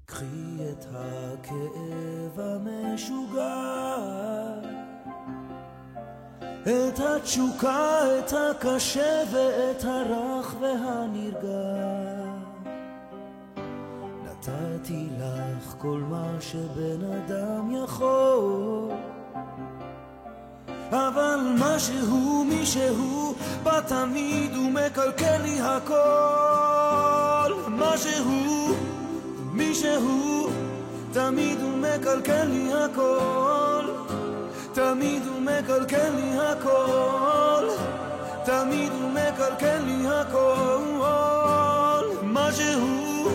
קחי את הכאב המשוגע, את התשוקה, את הקשה ואת הרך והנרגע. נתתי לך כל מה שבן אדם יכול, אבל משהו מישהו בא תמיד ומקלקל לי הכל. משהו מישהו תמיד ומקלקל לי הכל, תמיד ומקלקל לי הכל, תמיד ומקלקל לי הכל. משהו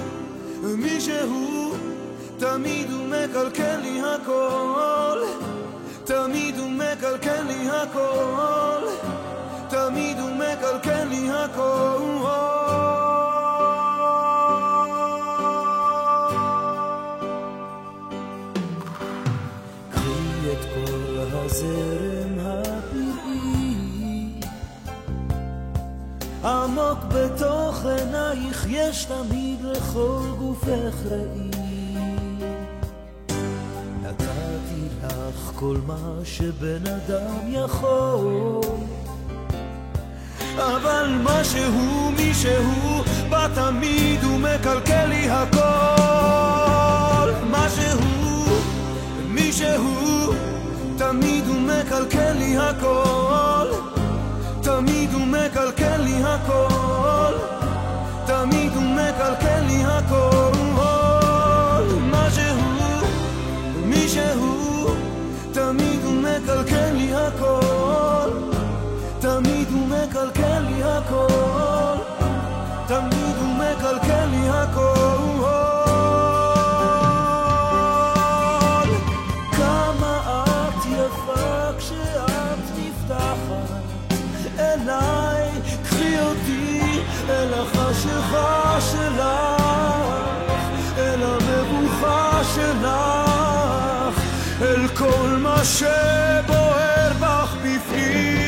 מישהו תמיד ומקלקל לי הכל, תמיד ומקלקל לי הכל, תמיד ומקלקל לי הכל. קחי את כל הזרם הפראי, עמוק בתוך עינייך יש תמיד לכל גופך ראי. נתתי לך כל מה שבן אדם יכול, אבל משהו מישהו בא תמיד ומקלקל לי הכל. משהו מישהו תמיד ומקלקל לי הכל, תמיד ומקלקל לי הכל, תמיד ומקלקל לי הכל. משהו מישהו תמיד ומקלקל לי הכל, תמיד ומקלקל לי הכל, תמיד ומקלקל לי הכל. כמה את יפה כשאת נפתחת אליי, קחי אותי אל החשיכה שלך, אל המבוכה שלך, אל כל מה שבוער בך בפנים.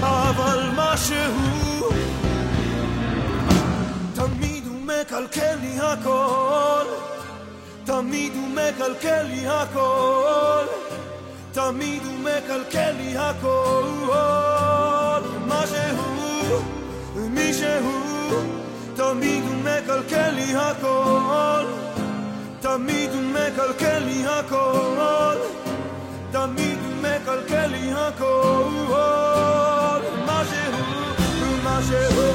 אבל משהו תמיד הוא מקלקל לי הכל, תמיד הוא מקלקל לי הכל, תמיד הוא מקלקל לי הכל. משהו מישהו תמיד הוא מקלקל לי הכל, תמיד הוא מקלקל לי הכל, תמיד הוא מקלקל לי הכל. משהו